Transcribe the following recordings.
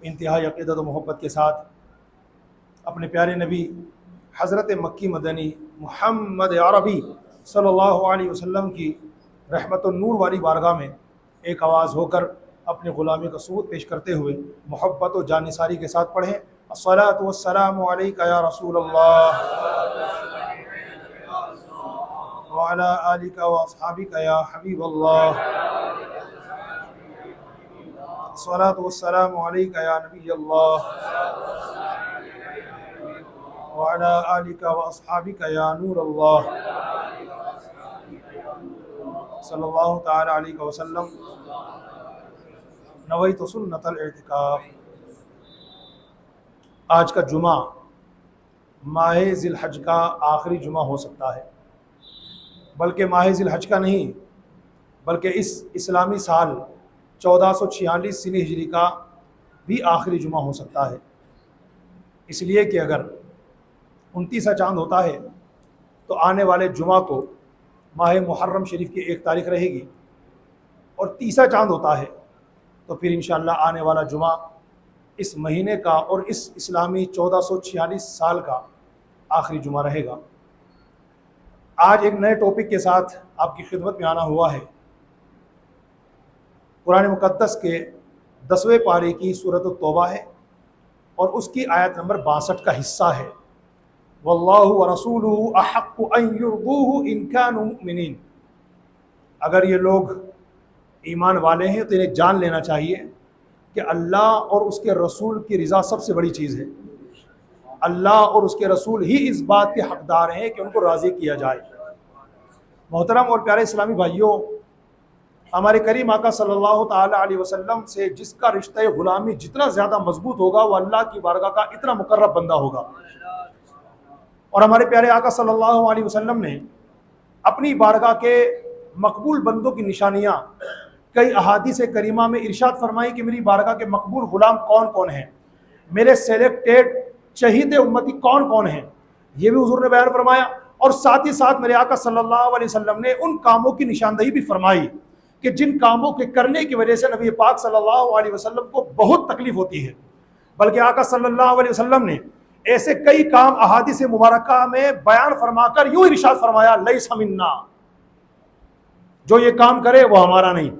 انتہائی عقیدت و محبت کے ساتھ اپنے پیارے نبی حضرت مکی مدنی محمد عربی صلی اللہ علیہ وسلم کی رحمت النور والی بارگاہ میں ایک آواز ہو کر اپنے غلامی کا ثبوت پیش کرتے ہوئے محبت و جانثاری کے ساتھ پڑھیں الصلاۃ والسلام علیک یا رسول اللہ وعلی آلک واصحابک یا حبیب اللہ الصلاۃ والسلام علیک یا نبی اللہ وعلی آلک واصحابک یا نور اللہ صلی اللہ تعالی علیہ وسلم نویت سنت الاعتکاف۔ آج کا جمعہ ماہ ذی الحج کا آخری جمعہ ہو سکتا ہے، بلکہ ماہ ذی الحج کا نہیں بلکہ اس اسلامی سال 1446 سنی ہجری کا بھی آخری جمعہ ہو سکتا ہے، اس لیے کہ اگر 29واں چاند ہوتا ہے تو آنے والے جمعہ کو ماہ محرم شریف کی 1 تاریخ رہے گی، اور 30واں چاند ہوتا ہے تو پھر انشاءاللہ آنے والا جمعہ اس مہینے کا اور اس اسلامی 1446 سال کا آخری جمعہ رہے گا۔ آج ایک نئے ٹاپک کے ساتھ آپ کی خدمت میں آنا ہوا ہے۔ قرآن مقدس کے 10ویں پارے کی سورۃ التوبہ ہے اور اس کی آیت نمبر 62 کا حصہ ہے واللہ ورسولہ احق ان یرضوہ ان کانوا مؤمنین۔ اگر یہ لوگ ایمان والے ہیں تو انہیں جان لینا چاہیے کہ اللہ اور اس کے رسول کی رضا سب سے بڑی چیز ہے۔ اللہ اور اس کے رسول ہی اس بات کے حقدار ہیں کہ ان کو راضی کیا جائے۔ محترم اور پیارے اسلامی بھائیوں، ہمارے کریم آقا صلی اللہ تعالی علیہ وسلم سے جس کا رشتہ غلامی جتنا زیادہ مضبوط ہوگا وہ اللہ کی بارگاہ کا اتنا مقرب بندہ ہوگا۔ اور ہمارے پیارے آقا صلی اللہ علیہ وسلم نے اپنی بارگاہ کے مقبول بندوں کی نشانیاں کئی احادیث کریمہ میں ارشاد فرمائی کہ میری بارگاہ کے مقبول غلام کون کون ہیں، میرے سلیکٹڈ شہید امتی کون کون ہیں، یہ بھی حضور نے بیان فرمایا۔ اور ساتھ ہی ساتھ میرے آقا صلی اللہ علیہ وسلم نے ان کاموں کی نشاندہی بھی فرمائی کہ جن کاموں کے کرنے کی وجہ سے نبی پاک صلی اللہ علیہ وسلم کو بہت تکلیف ہوتی ہے، بلکہ آقا صلی اللہ علیہ وسلم نے ایسے کئی کام احادیث مبارکہ میں بیان فرما کر یوں ارشاد فرمایا لیس منا، جو یہ کام کرے وہ ہمارا نہیں،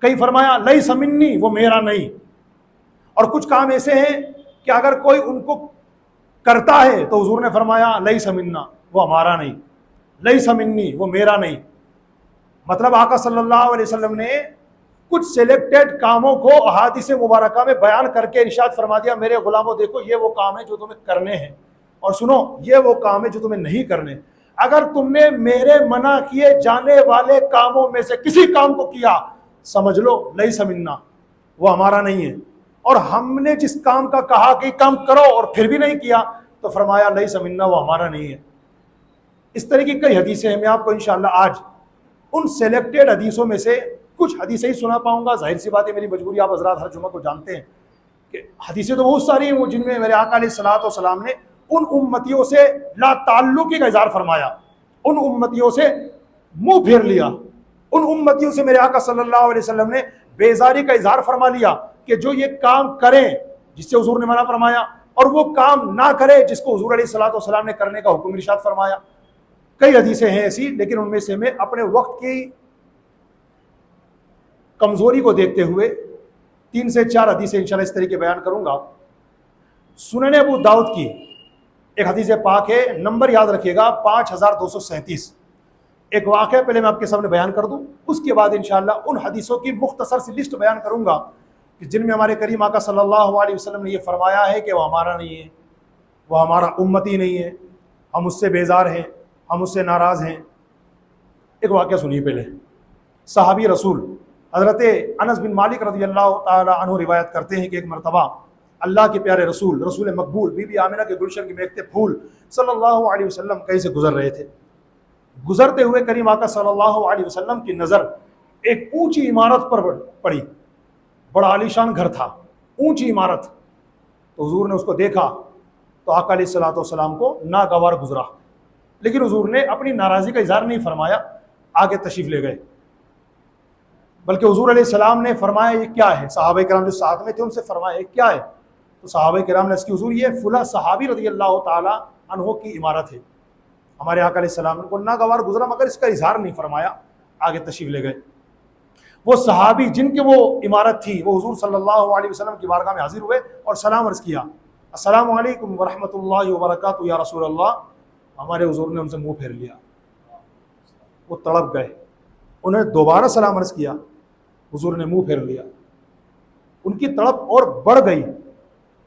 کئی فرمایا لیس منی، وہ میرا نہیں۔ اور کچھ کام ایسے ہیں کہ اگر کوئی ان کو کرتا ہے تو حضور نے فرمایا لیس منا، وہ ہمارا نہیں، لیس منی، وہ میرا نہیں۔ مطلب آقا صلی اللہ علیہ وسلم نے کچھ سلیکٹڈ کاموں کو احادیث مبارکہ میں بیان کر کے ارشاد فرما دیا میرے غلاموں دیکھو یہ وہ کام ہے جو تمہیں کرنے ہیں، اور سنو یہ وہ کام ہے جو تمہیں نہیں کرنے۔ اگر تم نے میرے منع کیے جانے والے کاموں میں سے کسی کام کو کیا سمجھ لو لیس منا، وہ ہمارا نہیں ہے۔ اور ہم نے جس کام کا کہا کہ کام کرو اور پھر بھی نہیں کیا تو فرمایا لیس منا، وہ ہمارا نہیں ہے۔ اس طرح کی کئی حدیثیں ہیں، میں آپ کو انشاءاللہ آج ان سلیکٹڈ حدیثوں میں سے کچھ حدیثیں ہی سنا پاؤں گا۔ ظاہر سی بات ہے میری مجبوری، آپ حضرات ہر جمعہ کو جانتے ہیں کہ حدیثیں تو بہت ساری ہیں جن میں میرے آقا علیہ الصلوۃ والسلام نے ان امتیوں سے لا تعلقی کا اظہار فرمایا، ان امتیوں سے منہ پھیر لیا، ان امتیوں سے میرے آقا صلی اللہ علیہ وسلم نے بیزاری کا اظہار فرما لیا کہ جو یہ کام کریں جس سے حضور نے منع فرمایا، اور وہ کام نہ کرے جس کو حضور علیہ الصلوۃ والسلام نے کرنے کا حکم ارشاد فرمایا۔ کئی حدیثیں ہیں ایسی، لیکن ان میں سے میں اپنے وقت کی کمزوری کو دیکھتے ہوئے 3 سے 4 حدیثیں انشاءاللہ اس طریقے بیان کروں گا۔ سنن ابو داؤد کی ایک حدیث پاک ہے، نمبر یاد رکھیے گا 5237۔ ایک واقعہ پہلے میں آپ کے سامنے بیان کر دوں، اس کے بعد انشاءاللہ ان حدیثوں کی مختصر سی لسٹ بیان کروں گا کہ جن میں ہمارے کریم آقا صلی اللہ علیہ وسلم نے یہ فرمایا ہے کہ وہ ہمارا نہیں ہے، وہ ہمارا امتی نہیں ہے، ہم اس سے بیزار ہیں، ہم اس سے ناراض ہیں۔ ایک واقعہ سنیے پہلے۔ صحابی رسول حضرت انس بن مالک رضی اللہ تعالی عنہ روایت کرتے ہیں کہ ایک مرتبہ اللہ کے پیارے رسول مقبول بی بی آمنہ کے گلشن کے مہکتے پھول صلی اللہ علیہ وسلم کہیں سے گزر رہے تھے۔ گزرتے ہوئے کریم آقا صلی اللہ علیہ وسلم کی نظر ایک اونچی عمارت پر پڑی، بڑا عالیشان گھر تھا، اونچی عمارت۔ تو حضور نے اس کو دیکھا تو آقا علیہ الصلوۃ والسلام کو ناگوار گزرا، لیکن حضور نے اپنی ناراضی کا اظہار نہیں فرمایا، آگے تشریف لے گئے۔ بلکہ حضور علیہ السلام نے فرمایا یہ کیا ہے؟ صحابہ کرام جو ساتھ میں تھے ان سے فرمایا یہ کیا ہے؟ تو صحابہ کرام نے اس کی حضور یہ فلاں صحابی رضی اللہ تعالی عنہ کی عمارت ہے، ہمارے آقا علیہ السلام نے کو ناگوار گزرا مگر اس کا اظہار نہیں فرمایا، آگے تشریف لے گئے۔ وہ صحابی جن کی وہ عمارت تھی وہ حضور صلی اللہ علیہ وسلم کی بارگاہ میں حاضر ہوئے اور سلام عرض کیا، السلام علیکم ورحمۃ اللہ وبرکاتہ یا رسول اللہ۔ ہمارے حضور نے ان سے منہ پھیر لیا، وہ تڑپ گئے، انہوں نے دوبارہ سلام عرض کیا، حضور نے منہ پھیر لیا، ان کی تڑپ اور بڑھ گئی۔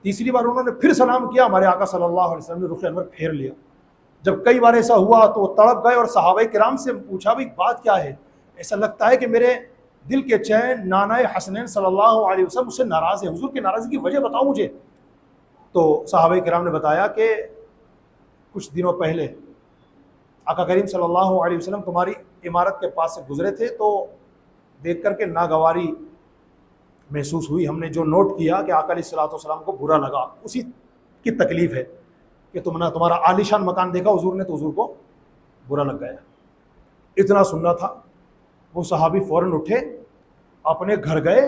تیسری بار انہوں نے پھر سلام کیا، ہمارے آقا صلی اللہ علیہ وسلم نے رخ انور پھیر لیا۔ جب کئی بار ایسا ہوا تو وہ تڑپ گئے اور صحابہ کرام سے پوچھا بھی بات کیا ہے؟ ایسا لگتا ہے کہ میرے دل کے چین نانا حسنین صلی اللہ علیہ وسلم اس سے ناراض ہے، حضور کی ناراضگی کی وجہ بتاؤ مجھے۔ تو صحابہ کرام نے بتایا کہ کچھ دنوں پہلے آقا کریم صلی اللہ علیہ وسلم تمہاری عمارت کے پاس سے گزرے تھے تو دیکھ کر کے ناگواری محسوس ہوئی، ہم نے جو نوٹ کیا کہ آقا علیہ الصلوۃ والسلام کو برا لگا، اسی کی تکلیف ہے کہ تم نے تمہارا عالیشان مکان دیکھا حضور نے تو حضور کو برا لگ گیا۔ اتنا سننا تھا، وہ صحابی فوراً اٹھے، اپنے گھر گئے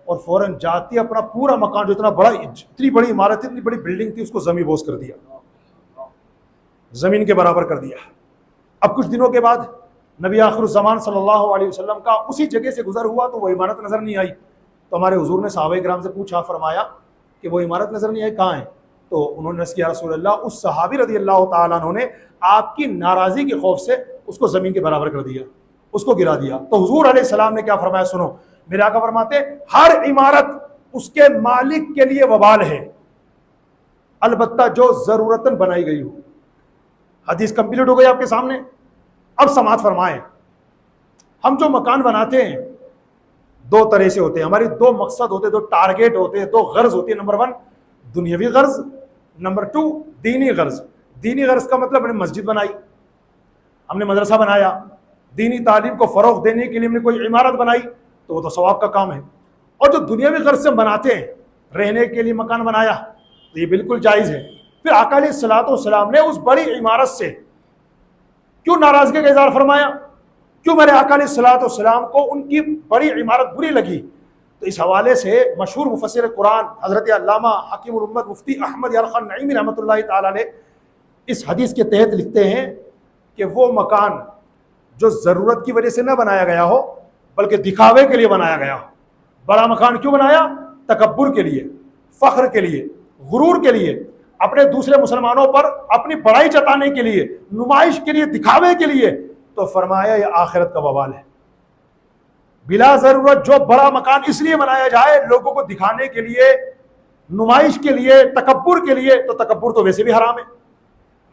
اور فوراً جاتی اپنا پورا مکان جو اتنا بڑا، اتنی بڑی عمارت تھی، اتنی بڑی بلڈنگ تھی، اس کو زمین بوس کر دیا، زمین کے برابر کر دیا۔ اب کچھ دنوں کے بعد نبی آخر الزمان صلی اللہ علیہ وسلم کا اسی جگہ سے گزر ہوا تو وہ عمارت نظر نہیں آئی، تو ہمارے حضور نے صحابہ کرام سے پوچھا، فرمایا کہ وہ عمارت نظر نہیں آئی، کہاں ہے؟ تو انہوں نے کیا رسول اللہ، اس صحابی رضی اللہ تعالیٰ عنہ نے آپ کی ناراضی کے خوف سے اس کو زمین کے برابر کر دیا، اس کو گرا دیا۔ تو حضور علیہ السلام نے کیا فرمایا سنو، میرے آقا فرماتے ہر عمارت اس کے مالک کے لیے وبال ہے، البتہ جو ضرورتاً بنائی گئی ہو۔ حدیث کمپلیٹ ہو گئی آپ کے سامنے۔ اب سماعت فرمائیں، ہم جو مکان بناتے ہیں دو طرح سے ہوتے ہیں، ہماری دو مقصد ہوتے ہیں، دو ٹارگیٹ ہوتے ہیں، دو غرض ہوتی ہے۔ نمبر 1 دنیاوی غرض، نمبر 2 دینی غرض۔ دینی غرض کا مطلب ہم نے مسجد بنائی، ہم نے مدرسہ بنایا، دینی تعلیم کو فروغ دینے کے لیے ہم نے کوئی عمارت بنائی تو وہ تو ثواب کا کام ہے۔ اور جو دنیاوی غرض سے بناتے ہیں، رہنے کے لیے مکان بنایا تو یہ بالکل جائز ہے۔ پھر آقا علیہ الصلوۃ والسلام نے اس بڑی عمارت سے کیوں ناراضگی کا اظہار فرمایا؟ کیوں میرے آقا علیہ الصلوۃ والسلام کو ان کی بڑی عمارت بری لگی؟ تو اس حوالے سے مشہور مفسر قرآن حضرت علامہ حکیم الامت مفتی احمد یار خان نعیمی رحمۃ اللہ تعالی علیہ اس حدیث کے تحت لکھتے ہیں کہ وہ مکان جو ضرورت کی وجہ سے نہ بنایا گیا ہو بلکہ دکھاوے کے لیے بنایا گیا ہو۔ بڑا مکان کیوں بنایا؟ تکبر کے لیے، فخر کے لیے، غرور کے لیے، اپنے دوسرے مسلمانوں پر اپنی بڑائی جتانے کے لیے، نمائش کے لیے، دکھاوے کے لیے۔ تو فرمایا یہ آخرت کا وبال ہے۔ بلا ضرورت جو بڑا مکان اس لیے بنایا جائے لوگوں کو دکھانے کے لیے، نمائش کے لیے، تکبر کے لیے، تو تکبر تو ویسے بھی حرام ہے۔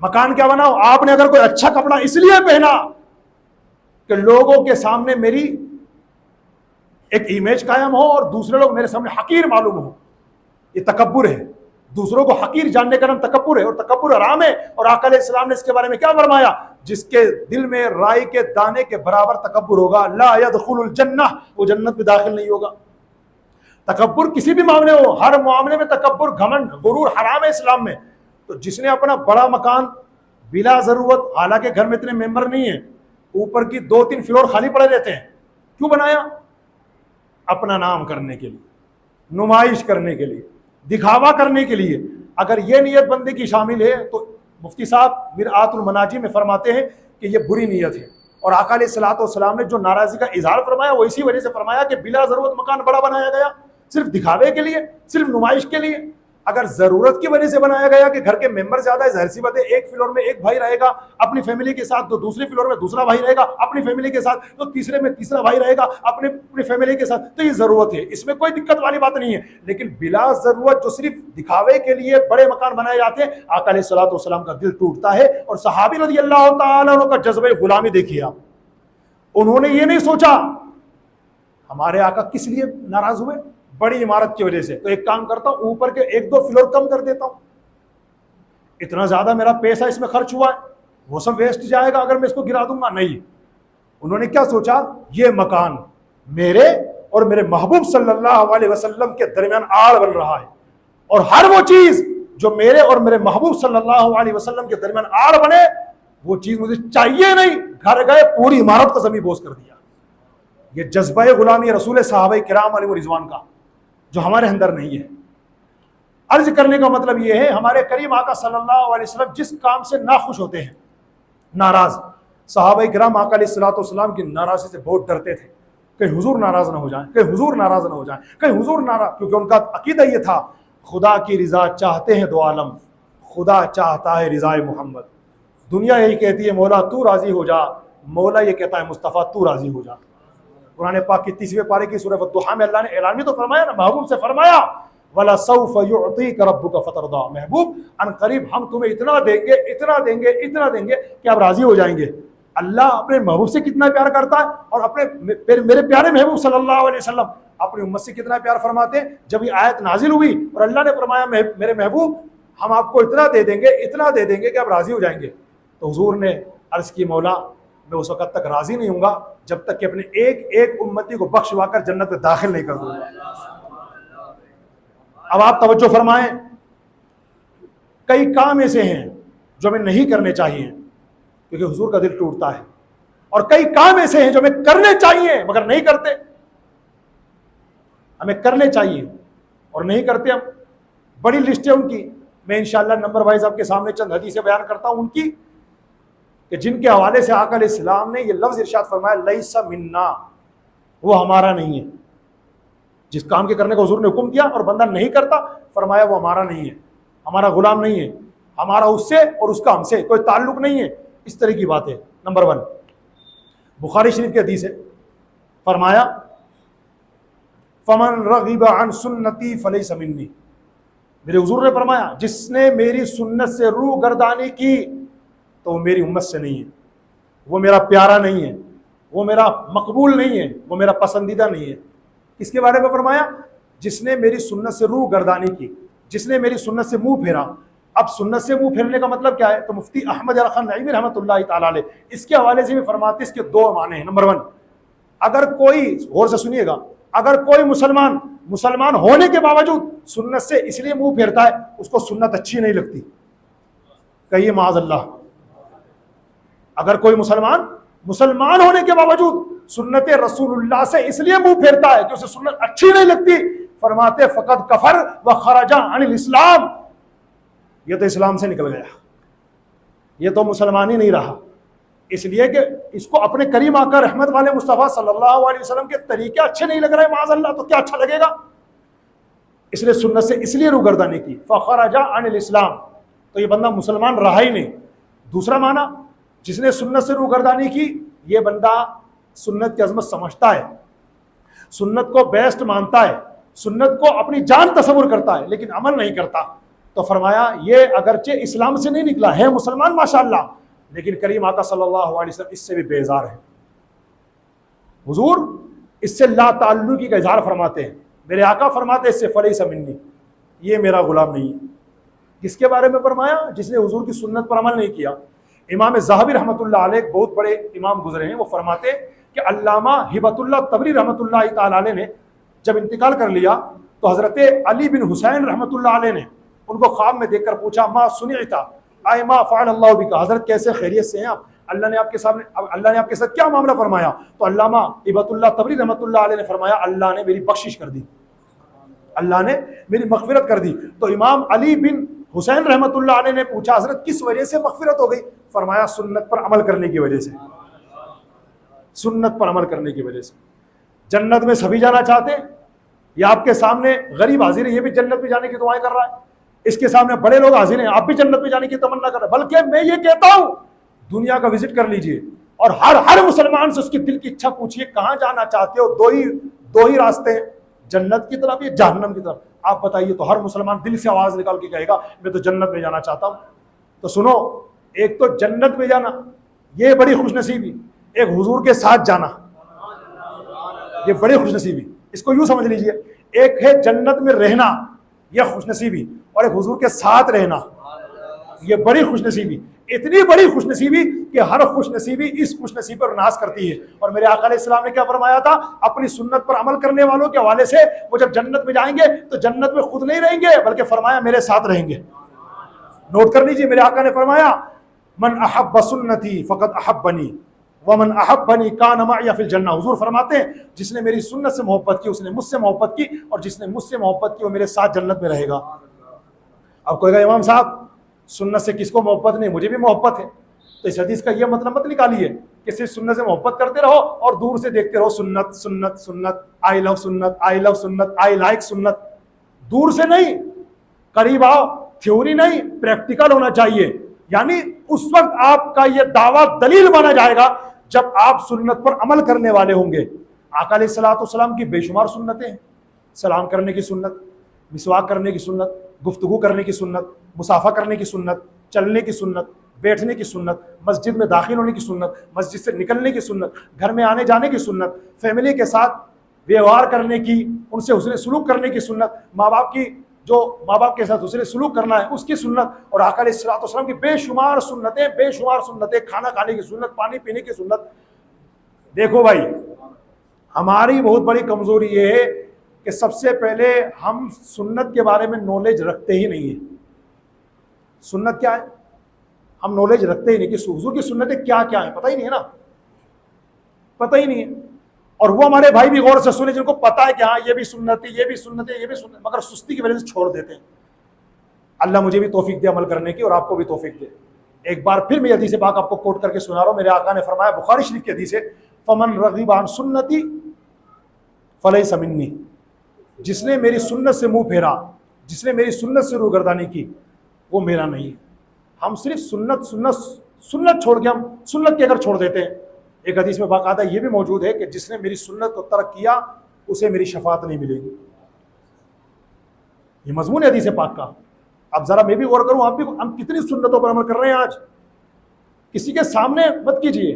مکان کیا بناؤ؟ آپ نے اگر کوئی اچھا کپڑا اس لیے پہنا کہ لوگوں کے سامنے میری ایک امیج قائم ہو اور دوسرے لوگ میرے سامنے حقیر معلوم ہو، یہ تکبر ہے۔ دوسروں کو حقیر جاننے کا نام تکبر ہے، اور تکبر حرام ہے۔ اور آقا علیہ السلام نے اس کے بارے میں کیا فرمایا؟ جس کے دل میں رائی کے دانے کے برابر تکبر ہوگا لا يدخل الجنہ، وہ جنت میں داخل نہیں ہوگا۔ تکبر کسی بھی معاملے ہو، ہر معاملے میں تکبر، گھمنڈ، غرور حرام ہے اسلام میں۔ تو جس نے اپنا بڑا مکان بلا ضرورت، حالانکہ گھر میں اتنے ممبر نہیں ہیں، اوپر کی 2-3 فلور خالی پڑے رہتے ہیں، کیوں بنایا؟ اپنا نام کرنے کے لیے، نمائش کرنے کے لیے، دکھاوا کرنے کے لیے۔ اگر یہ نیت بندے کی شامل ہے تو مفتی صاحب مرآت المناجی میں فرماتے ہیں کہ یہ بری نیت ہے۔ اور آقا علیہ الصلوۃ والسلام نے جو ناراضی کا اظہار فرمایا وہ اسی وجہ سے فرمایا کہ بلا ضرورت مکان بڑا بنایا گیا، صرف دکھاوے کے لیے، صرف نمائش کے لیے۔ اگر ضرورت کی وجہ سے بنایا گیا کہ گھر کے ممبر زیادہ ہے، ظاہر سی بات ہے ایک فلور میں ایک بھائی رہے گا اپنی فیملی کے ساتھ، تو دوسری فلور میں دوسرا بھائی رہے گا اپنی فیملی کے ساتھ، تو تیسرے میں تیسرا بھائی رہے گا اپنی فیملی کے ساتھ، تو یہ ضرورت ہے، اس میں کوئی دقت والی بات نہیں ہے۔ لیکن بلا ضرورت جو صرف دکھاوے کے لیے بڑے مکان بنائے جاتے ہیں، آقا علیہ الصلوۃ والسلام کا دل ٹوٹتا ہے۔ اور صحابی رضی اللہ تعالیٰ عنہ کا جذبہ غلامی دیکھیے آپ، انہوں نے یہ نہیں سوچا ہمارے آقا کس لیے ناراض ہوئے، بڑی عمارت کی وجہ سے، تو ایک کام کرتا ہوں اوپر کے 1-2 فلور کم کر دیتا ہوں، اتنا زیادہ میرا پیسہ اس میں خرچ ہوا ہے، وہ سب ویسٹ جائے گا اگر میں اس کو گرا دوں گا۔ نہیں، انہوں نے کیا سوچا؟ یہ مکان میرے اور میرے محبوب صلی اللہ علیہ وسلم کے درمیان آڑ بن رہا ہے، اور ہر وہ چیز جو میرے اور میرے محبوب صلی اللہ علیہ وسلم کے درمیان آڑ بنے وہ چیز مجھے چاہیے نہیں۔ گھر گئے پوری عمارت کو زمین بوس کر دیا، یہ جذبہ غلامی رسول صحابہ کرام علیہ رضوان کا جو ہمارے اندر نہیں ہے۔ عرض کرنے کا مطلب یہ ہے ہمارے کریم آقا صلی اللہ علیہ وسلم جس کام سے ناخوش ہوتے ہیں، ناراض، صحابہ کرام آقا علیہ الصلوۃ والسلام کی ناراضی سے بہت ڈرتے تھے کہ حضور ناراض نہ ہو جائیں، کہ حضور ناراض نہ ہو جائیں، کہ حضور ناراض، کیونکہ ان کا عقیدہ یہ تھا خدا کی رضا چاہتے ہیں دو عالم، خدا چاہتا ہے رضا محمد۔ دنیا یہی کہتی ہے مولا تو راضی ہو جا، مولا یہ کہتا ہے مصطفیٰ تو راضی ہو جا۔ قرآن پاک کی 30ویں پارے کی سورہ الضحیٰ میں اللہ نے اعلان بھی تو فرمایا نا، محبوب سے فرمایا وَلَسَوْفَ يُعْطِيكَ رَبُّكَ فَتَرْضَىٰ، محبوب ان قریب ہم تمہیں اتنا دیں گے، اتنا دیں گے، اتنا دیں گے کہ آپ راضی ہو جائیں گے۔ اللہ اپنے محبوب سے کتنا پیار کرتا ہے، اور اپنے میرے پیارے محبوب صلی اللہ علیہ وسلم اپنی امت سے کتنا پیار فرماتے ہیں۔ جب یہ آیت نازل ہوئی اور اللہ نے فرمایا میرے محبوب ہم آپ کو اتنا دے دیں گے، اتنا دے دیں گے کہ آپ راضی ہو جائیں گے، تو حضور نے عرض کی مولا میں اس وقت تک راضی نہیں ہوں گا جب تک کہ اپنے ایک ایک امتی کو بخشوا کر جنت میں داخل نہیں کر دوں گا۔ اب آپ توجہ فرمائیں، کئی کام ایسے ہیں جو ہمیں نہیں کرنے چاہیے کیونکہ حضور کا دل ٹوٹتا ہے، اور کئی کام ایسے ہیں جو ہمیں کرنے چاہیے مگر نہیں کرتے، ہمیں کرنے چاہیے اور نہیں کرتے ہم۔ بڑی لسٹ ہے ان کی، میں انشاءاللہ نمبر وائز آپ کے سامنے چند حدیثیں بیان کرتا ہوں ان کی، کہ جن کے حوالے سے آقا علیہ السلام نے یہ لفظ ارشاد فرمایا لیس منا، وہ ہمارا نہیں ہے۔ جس کام کے کرنے کو حضور نے حکم دیا اور بندہ نہیں کرتا، فرمایا وہ ہمارا نہیں ہے، ہمارا غلام نہیں ہے، ہمارا اس سے اور اس کا ہم سے کوئی تعلق نہیں ہے، اس طرح کی بات ہے۔ نمبر 1 بخاری شریف کی حدیث ہے، فرمایا فمن رغب عن سنتی فلیس منی، میرے حضور نے فرمایا جس نے میری سنت سے روح گردانی کی تو وہ میری امت سے نہیں ہے، وہ میرا پیارا نہیں ہے، وہ میرا مقبول نہیں ہے، وہ میرا پسندیدہ نہیں ہے۔ کس کے بارے میں فرمایا؟ جس نے میری سنت سے روح گردانی کی، جس نے میری سنت سے منہ پھیرا۔ اب سنت سے منہ پھیرنے کا مطلب کیا ہے؟ تو مفتی احمد رخن نعیمی رحمۃ اللہ تعالیٰ علیہ اس کے حوالے سے بھی فرماتے اس کے 2 معنی ہیں۔ نمبر 1، اگر کوئی، غور سے سنیے گا، اگر کوئی مسلمان ہونے کے باوجود سنت سے اس لیے منہ پھیرتا ہے اس کو سنت اچھی نہیں لگتی، کہیے معاذ اللہ۔ اگر کوئی مسلمان ہونے کے باوجود سنت رسول اللہ سے اس لیے منہ پھیرتا ہے کہ اسے سنت اچھی نہیں لگتی، فرماتے فقط کفر و خرج عن الاسلام، یہ تو اسلام سے نکل گیا، یہ تو مسلمان ہی نہیں رہا، اس لیے کہ اس کو اپنے کریم آقا رحمت والے مصطفیٰ صلی اللہ علیہ وسلم کے طریقے اچھے نہیں لگ رہے معاذ اللہ، تو کیا اچھا لگے گا؟ اس لیے سنت سے اس لیے روگردانی کی، فخرج عن الاسلام، تو یہ بندہ مسلمان رہا ہی نہیں۔ دوسرا معنی، جس نے سنت سے روگردانی کی، یہ بندہ سنت کی عظمت سمجھتا ہے، سنت کو بیسٹ مانتا ہے، سنت کو اپنی جان تصور کرتا ہے لیکن عمل نہیں کرتا، تو فرمایا یہ اگرچہ اسلام سے نہیں نکلا ہے مسلمان ماشاءاللہ، لیکن کریم آقا صلی اللہ علیہ وسلم اس سے بھی بیزار ہے۔ حضور اس سے لا تعلقی کا اظہار فرماتے ہیں، میرے آقا فرماتے ہیں اس سے فلیس منی، یہ میرا غلام نہیں ہے۔ کس کے بارے میں فرمایا؟ جس نے حضور کی سنت پر عمل نہیں کیا۔ امام ذہبی رحمۃ اللہ علیہ ایک بہت بڑے امام گزرے ہیں، وہ فرماتے کہ علامہ ہبۃ اللہ تبری رحمۃ اللہ تعالی علیہ نے جب انتقال کر لیا تو حضرت علی بن حسین رحمۃ اللہ علیہ نے ان کو خواب میں دیکھ کر پوچھا ما سنعت اے ما فعل اللہ بک، حضرت کیسے خیریت سے ہیں آپ، اللہ نے آپ کے ساتھ کیا معاملہ فرمایا؟ تو علامہ ہبۃ اللہ تبری رحمۃ اللہ علیہ نے فرمایا اللہ نے میری بخشش کر دی، اللہ نے میری مغفرت کر دی۔ تو امام علی بن حسین رحمۃ اللہ علیہ نے پوچھا حضرت کس وجہ سے مغفرت ہو گئی؟ فرمایا سنت پر عمل کرنے کی وجہ سے، سنت پر عمل کرنے کی وجہ سے۔ جنت میں سبھی جانا چاہتے ہیں، یہ آپ کے سامنے غریب حاضر ہے، یہ بھی جنت میں جانے کی دعائیں کر رہا ہے، اس کے سامنے بڑے لوگ حاضر ہیں، آپ بھی جنت میں جانے کی تمنا کر رہے ہیں۔ بلکہ میں یہ کہتا ہوں دنیا کا وزٹ کر لیجئے اور ہر مسلمان سے اس کی دل کی اچھا پوچھیے کہاں جانا چاہتے ہو، دو ہی راستے ہیں، جنت کی طرف یا جہنم کی طرف، آپ بتائیے۔ تو ہر مسلمان دل سے آواز نکال کے کہے گا میں تو جنت میں جانا چاہتا ہوں۔ تو سنو، ایک تو جنت میں جانا یہ بڑی خوش نصیبی، ایک حضور کے ساتھ جانا یہ بڑی خوش نصیبی، اس کو یوں سمجھ لیجئے، ایک ہے جنت میں رہنا یہ خوش نصیبی، اور ایک حضور کے ساتھ رہنا یہ بڑی خوش نصیبی، اتنی بڑی خوش نصیبی کہ ہر خوش نصیبی اس خوش نصیبی پر ناز کرتی ہے۔ اور میرے آقا علیہ السلام نے کیا فرمایا تھا اپنی سنت پر عمل کرنے والوں کے حوالے سے؟ وہ جب جنت میں جائیں گے تو جنت میں خود نہیں رہیں گے بلکہ فرمایا میرے ساتھ رہیں گے۔ نوٹ کر لیجیے، میرے آقا نے فرمایا من احب سنتی فقد احبنی، ومن احبنی کان معی فی الجنہ، حضور فرماتے ہیں جس نے میری سنت سے محبت کی اس نے مجھ سے محبت کی، اور جس نے مجھ سے محبت کی وہ میرے ساتھ جنت میں رہے گا۔ اب کوئی کہا امام صاحب سنت سے کس کو محبت نہیں، مجھے بھی محبت ہے، تو اس حدیث کا یہ مطلب مت نکالیے کہ صرف سنت سے محبت کرتے رہو اور دور سے دیکھتے رہو سنت سنت سنت، آئی لو سنت، آئی لو سنت، آئی لائک سنت، دور سے نہیں، قریب آؤ، تھیوری نہیں، پریکٹیکل ہونا چاہیے۔ یعنی اس وقت آپ کا یہ دعویٰ دلیل مانا جائے گا جب آپ سنت پر عمل کرنے والے ہوں گے۔ آقا علیہ الصلوۃ والسلام کی بے شمار سنتیں ہیں، سلام کرنے کی سنت، مسواک کرنے کی سنت، گفتگو کرنے کی سنت، مصافحہ کرنے کی سنت، چلنے کی سنت، بیٹھنے کی سنت، مسجد میں داخل ہونے کی سنت، مسجد سے نکلنے کی سنت، گھر میں آنے جانے کی سنت، فیملی کے ساتھ ویوہار کرنے کی، ان سے حسن سلوک کرنے کی سنت، ماں باپ کے ساتھ حسن سلوک کرنا ہے اس کی سنت، اور آقا علیہ الصلوۃ والسلام کی بے شمار سنتیں، کھانا کھانے کی سنت، پانی پینے کی سنت۔ دیکھو بھائی، ہماری بہت بڑی کمزوری یہ ہے کہ سب سے پہلے ہم سنت کے بارے میں نالج رکھتے ہی نہیں ہیں۔ سنت کیا ہے ہم نالج رکھتے ہی نہیں، کہ حضور کی سنتیں کیا کیا ہیں پتہ ہی نہیں ہے نا، پتہ ہی نہیں ہے۔ اور وہ ہمارے بھائی بھی غور سے سنیں جن کو پتا ہے کہ ہاں یہ بھی سنت ہے، یہ بھی سنت ہے، یہ بھی سنت ہے، مگر سستی کی وجہ سے چھوڑ دیتے ہیں۔ اللہ مجھے بھی توفیق دے عمل کرنے کی، اور آپ کو بھی توفیق دے۔ ایک بار پھر میں حدیث پاک آپ کو کوٹ کر کے سنا رہا ہوں، میرے آقا نے فرمایا، بخاری شریف کی حدیث ہے، فمن رغب عن سنتی فلیس منی، جس نے میری سنت سے منہ پھیرا، جس نے میری سنت سے روگردانی کی، وہ میرا نہیں ہے۔ ہم صرف سنت چھوڑ کے ہم سنت کے اگر چھوڑ دیتے ہیں، ایک حدیث میں باقاعدہ یہ بھی موجود ہے کہ جس نے میری سنت کو ترک کیا اسے میری شفاعت نہیں ملے گی۔ یہ مضمون ہے حدیث پاک کا۔ اب ذرا میں بھی غور کروں، آپ بھی، ہم کتنی سنتوں پر عمل کر رہے ہیں آج؟ کسی کے سامنے مت کیجیے،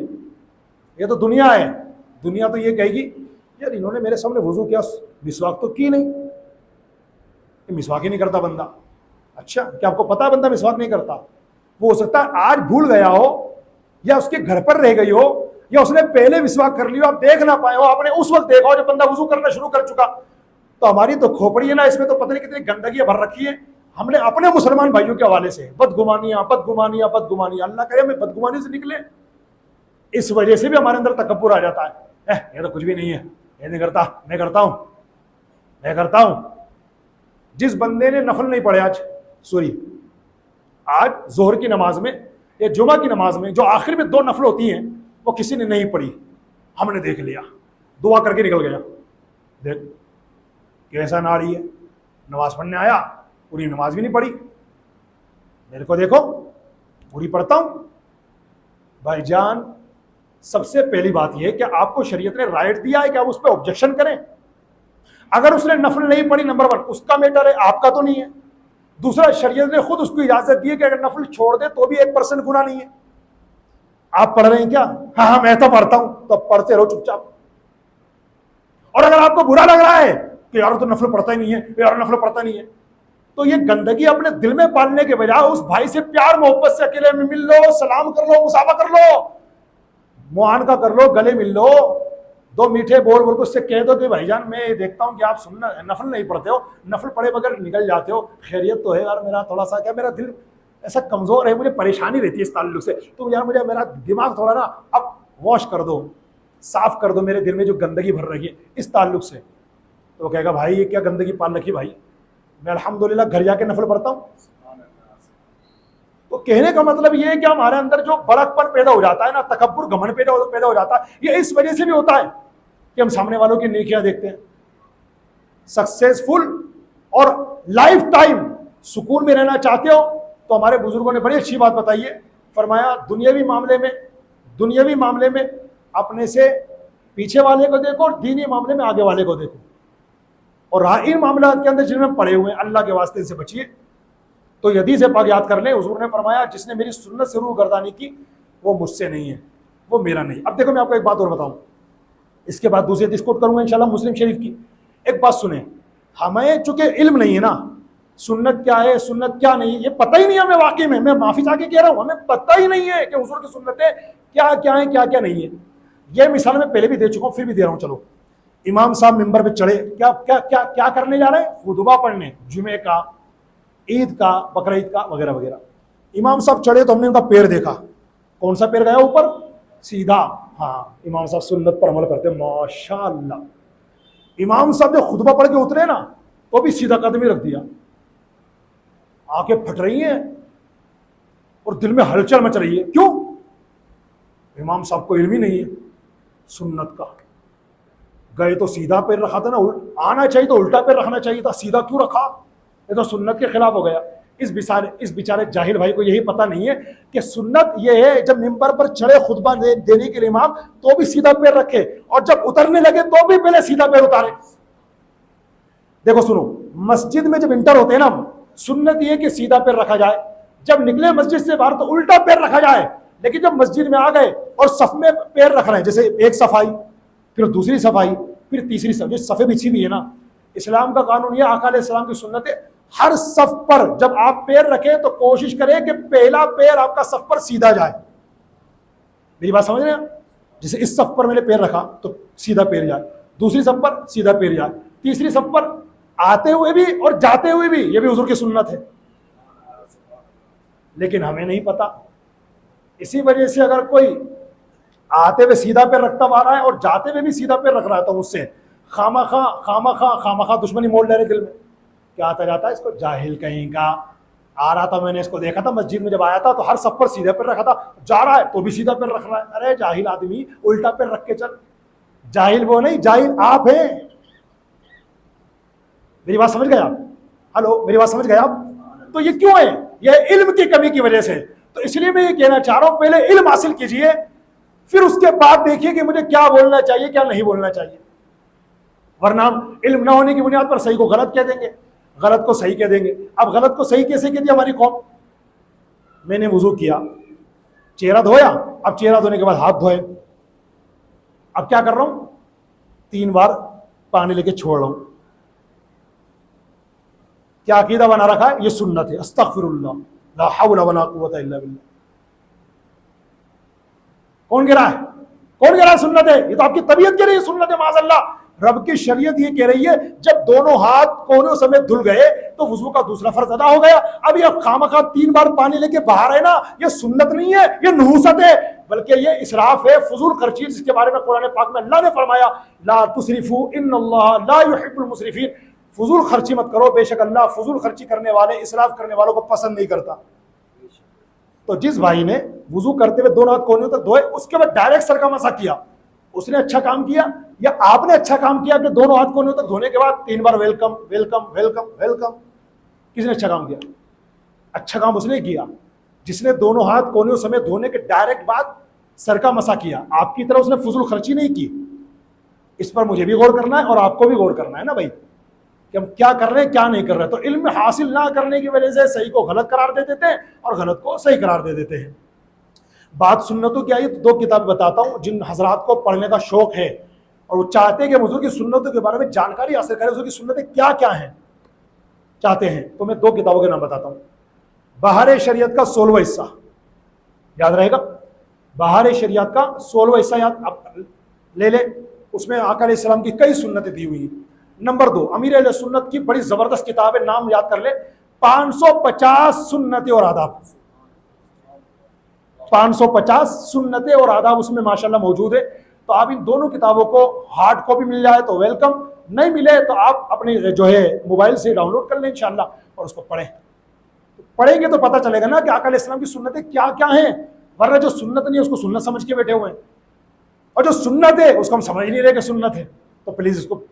یہ تو دنیا ہے، دنیا تو یہ کہے گی یار انہوں نے میرے سامنے وضو کیا، مسواک تو کی نہیں، یہ مسواک ہی نہیں کرتا بندہ۔ اچھا، کیا آپ کو پتا بندہ مسواک نہیں کرتا؟ وہ ہو سکتا ہے آج بھول گیا ہو، یا اس کے گھر پر رہ گئی ہو، یا اس نے پہلے مسواک کر لی ہو، آپ دیکھ نہ پائے ہو، آپ نے اس وقت دیکھا ہو جب بندہ وضو کرنا شروع کر چکا۔ تو ہماری تو کھوپڑی ہے نا، اس میں تو پتہ نہیں کتنی گندگیاں بھر رکھی ہے۔ ہم نے اپنے مسلمان بھائیوں کے حوالے سے بدگمانیاں، اللہ کرے ہمیں بدگمانی سے نکلے۔ اس وجہ سے بھی ہمارے اندر تکبر آ جاتا ہے، یہ تو کچھ بھی نہیں ہے، یہ نہیں کرتا، میں کرتا ہوں۔ جس بندے نے نفل نہیں پڑھے آج ظہر کی نماز میں یا جمعہ کی نماز میں جو آخر میں 2 نفل ہوتی ہیں وہ کسی نے نہیں پڑھی، ہم نے دیکھ لیا، دعا کر کے نکل گیا، دیکھ کیسا ناڑی ہے، نماز پڑھنے آیا پوری نماز بھی نہیں پڑھی، میرے کو دیکھو پوری پڑھتا ہوں۔ بھائی جان، سب سے پہلی بات یہ ہے کہ آپ کو شریعت نے رائٹ دیا ہے کہ آپ اس پہ آبجیکشن کریں۔ اگر اس نے نفل نہیں پڑھی، نمبر 1 اس کا میٹر ہے، آپ کا تو نہیں ہے۔ دوسرا، شریعت نے خود اس کو اجازت دی ہے کہ اگر نفل چھوڑ دے تو بھی 1% گناہ نہیں ہے۔ آپ پڑھ رہے ہیں کیا؟ ہاں میں تو پڑھتا ہوں، تو پڑھتے رہو چپ چاپ۔ اور اگر آپ کو برا لگ رہا ہے کہ یار تو نفل پڑھتا ہی نہیں ہے، یار نفل پڑھتا نہیں ہے، تو یہ گندگی اپنے دل میں پالنے کے بجائے اس بھائی سے پیار محبت سے اکیلے میں مل لو، سلام کر لو، مصافحہ کر لو، معانقہ کر لو، گلے مل لو، 2 میٹھے بول کے اس سے کہہ دو کہ بھائی جان میں دیکھتا ہوں کہ آپ نفل نہیں پڑھتے ہو، نفل پڑھے بغیر نکل جاتے ہو، خیریت تو ہے یار؟ میرا تھوڑا سا میرا دل ایسا کمزور ہے، مجھے پریشانی رہتی ہے اس تعلق سے، تو یار میرا دماغ تھوڑا نا اب واش کر دو، صاف کر دو میرے دل میں جو گندگی بھر رہی ہے اس تعلق سے۔ تو وہ کہے گا بھائی یہ کیا گندگی پال رکھی بھائی، میں الحمدللہ گھر جا کے نفل پڑھتا ہوں۔ تو کہنے کا مطلب یہ ہے کہ ہمارے اندر جو بڑک پن پیدا ہو جاتا ہے نا، تکبر، گھمنڈ پیدا ہو جاتا ہے، یہ اس وجہ سے بھی ہوتا ہے کہ ہم سامنے والوں کی نیکیاں دیکھتے ہیں۔ سکسیسفل اور لائف ٹائم سکون میں رہنا چاہتے ہو تو ہمارے بزرگوں نے بڑی اچھی بات بتائی ہے، فرمایا دنیاوی معاملے میں اپنے سے پیچھے والے کو دیکھو، اور دینی معاملے میں آگے والے کو دیکھو، اور ان معاملات کے اندر جن میں پڑے ہوئے ہیں اللہ کے واسطے سے بچیے۔ تو یہ حدیث پاک یاد کر لیں، حضور نے فرمایا جس نے میری سنت سے روگردانی کی وہ مجھ سے نہیں ہے، وہ میرا نہیں۔ اب دیکھو میں آپ کو ایک بات اور بتاؤں، اس کے بعد دوسری حدیث کوٹ کروں گا انشاءاللہ مسلم شریف کی۔ ایک بات سنیں، ہمیں چونکہ علم نہیں ہے نا، سنت کیا ہے سنت کیا نہیں، یہ پتہ ہی نہیں ہمیں، واقعی میں معافی چاہ کے کہہ رہا ہوں، ہمیں پتہ ہی نہیں ہے کہ حضور کی سنتیں کیا کیا ہیں، کیا کیا نہیں ہے۔ یہ مثال میں پہلے بھی دے چکا ہوں، پھر بھی دے رہا ہوں۔ چلو، امام صاحب ممبر پہ چڑھے، کیا کیا کیا کیا کرنے جا رہے ہیں؟ خطبہ پڑھنے، جمعے کا، عید کا، بقرعید کا وغیرہ وغیرہ۔ امام صاحب چڑھے تو ہم نے ان کا پیر دیکھا، کون سا پیر گیا اوپر؟ سیدھا، ہاں امام صاحب سنت پر عمل کرتے ہیں ماشاء اللہ. امام صاحب نے خطبہ پڑھ کے اترے نا تو بھی سیدھا قدمی رکھ دیا, آنکھیں پھٹ رہی ہیں اور دل میں ہلچل مچ رہی ہے. کیوں؟ امام صاحب کو علم ہی نہیں ہے سنت کا. گئے تو سیدھا پیر رکھا تھا نا, آنا چاہیے تو الٹا پیر رکھنا چاہیے تھا, سیدھا کیوں رکھا؟ یہ تو سنت کے خلاف ہو گیا. اس بیچارے جاہل بھائی کو یہی پتہ نہیں ہے کہ سنت یہ ہے جب ممبر پر چڑھے خطبہ دینے کے لیے امام تو بھی سیدھا پیر رکھے, اور جب اترنے لگے تو بھی پہلے سیدھا پیر اتارے. دیکھو سنو, مسجد میں جب انٹر ہوتے ہیں نا سنت یہ کہ سیدھا پیر رکھا جائے, جب نکلے مسجد سے باہر تو الٹا پیر رکھا جائے. لیکن جب مسجد میں آ گئے اور صف میں پیر رکھ رہے ہیں, جیسے ایک صفائی پھر دوسری صفائی پھر تیسری صف, جو صفیں بچھی ہوئی ہے نا, اسلام کا قانون یہ, آقا علیہ السلام کی سنت ہے, ہر صف پر جب آپ پیر رکھیں تو کوشش کریں کہ پہلا پیر آپ کا صف پر سیدھا جائے. میری بات سمجھ رہے ہیں؟ جیسے اس صف پر میں نے پیر رکھا تو سیدھا پیر جائے, دوسری صف پر سیدھا پیر جائے, تیسری صف پر آتے ہوئے بھی اور جاتے ہوئے بھی, یہ بھی حضور کی سنت ہے. لیکن ہمیں نہیں پتا, اسی وجہ سے اگر کوئی آتے ہوئے سیدھا پیر رکھتا آ رہا ہے اور جاتے ہوئے بھی سیدھا پیر رکھ رہا ہے تو اس سے خامخواہ دشمنی مول لے رہے دل میں. کیا آتا جاتا ہے اس کو جاہل کہیں کا. آ رہا تھا, میں نے اس کو دیکھا تھا مسجد میں جب آیا تھا تو ہر سب پر سیدھا پیر رکھا تھا, جا رہا ہے تو بھی سیدھا پیر رکھ رہا ہے. ارے جاہل آدمی, الٹا پیر رکھ کے چل. جاہل وہ نہیں, جاہل آپ ہیں. میری بات سمجھ گئے آپ؟ ہلو, میری بات سمجھ گئے آپ؟ تو یہ کیوں ہے؟ یہ علم کی کمی کی وجہ سے. تو اس لیے میں یہ کہنا چاہ رہا ہوں, پہلے علم حاصل کیجئے, پھر اس کے بعد دیکھیے کہ مجھے کیا بولنا چاہیے کیا نہیں بولنا چاہیے. ورنہ ہم علم نہ ہونے کی بنیاد پر صحیح کو غلط کہہ دیں گے, غلط کو صحیح کہہ دیں گے. اب غلط کو صحیح کیسے کہہ دیا ہماری قوم؟ میں نے وضو کیا, چہرہ دھویا, اب چہرہ دھونے کے بعد ہاتھ دھوئے, اب کیا کر رہا ہوں, 3 بار پانی لے کے چھوڑ رہا ہوں. کیا عقیدہ بنا رکھا ہے؟ یہ سنت ہے, استغفر اللہ, لا حول ولا قوت الا باللہ. کون کہہ رہا ہے؟ کون کہہ رہا ہے سنت ہے؟ یہ تو آپ کی طبیعت کہہ رہی ہے سنت ہے. معاذ اللہ, رب کی شریعت یہ کہہ رہی ہے جب دونوں ہاتھ کونوں سمیت دھل گئے تو وضو کا دوسرا فرض ادا ہو گیا. اب یہ خامخواہ 3 بار پانی لے کے باہر ہے نا, یہ سنت نہیں ہے, یہ نحوست ہے, بلکہ یہ اسراف ہے, فضول خرچی, جس کے بارے میں قرآن پاک میں اللہ نے فرمایا لا تسرفوا ان اللہ لا يحب المسرفین. فضول خرچی مت کرو, بے شک اللہ فضول خرچی کرنے والے, اسراف کرنے والوں کو پسند نہیں کرتا. تو جس بھائی نے وضو کرتے ہوئے 2 ہاتھ کونوں تک دھوئے, اس کے بعد ڈائریکٹ سر کا مسح کیا, اس نے اچھا کام کیا, یا آپ نے اچھا کام کیا کہ 2 ہاتھ کونوں تک دھونے کے بعد 3 بار ویلکم ویلکم ویلکم ویلکم؟ کس نے اچھا کام کیا؟ اچھا کام اس نے کیا جس نے 2 ہاتھ کونوں سمیت دھونے کے ڈائریکٹ بعد سر کا مسح کیا. آپ کی طرح اس نے فضول خرچی نہیں کی. اس پر مجھے بھی غور کرنا ہے اور آپ کو بھی غور کرنا ہے نا بھائی, کہ ہم کیا کر رہے ہیں کیا نہیں کر رہے. تو علم حاصل نہ کرنے کی وجہ سے صحیح کو غلط قرار دے دیتے ہیں اور غلط کو صحیح قرار دے دیتے ہیں. بات سنتوں کی آئی تو 2 کتابیں بتاتا ہوں جن حضرات کو پڑھنے کا شوق ہے اور وہ چاہتے ہیں کہ حضور کی سنتوں کے بارے میں جانکاری حاصل کریں, حضور کی سنتیں کیا کیا ہیں چاہتے ہیں. تو میں 2 کتابوں کے نام بتاتا ہوں. بہار شریعت کا 16واں حصہ یاد رہے گا, بہار شریعت کا 16واں حصہ یاد لے لے, اس میں آقا علیہ السلام کی کئی سنتیں دی ہوئی ہیں. نمبر 2 امیر اہل سنت کی بڑی زبردست کتاب ہے, نام یاد کر لے, 550 سنتیں اور آداب. 550 سنتیں اور آداب اس میں ماشاءاللہ موجود ہے. تو آپ ان دونوں کتابوں کو ہارڈ کاپی مل جائے تو ویلکم, نہیں ملے تو آپ اپنے جو ہے موبائل سے ڈاؤن لوڈ کر لیں انشاءاللہ اور اس کو پڑھیں. پڑھیں گے تو پتہ چلے گا نا کہ آقا علیہ السلام کی سنتیں کیا کیا ہیں. ورنہ جو سنت نہیں ہے اس کو سنت سمجھ کے بیٹھے ہوئے ہیں, اور جو سنت ہے اس کو ہم سمجھ نہیں رہے کہ سنت ہے. تو پلیز اس کو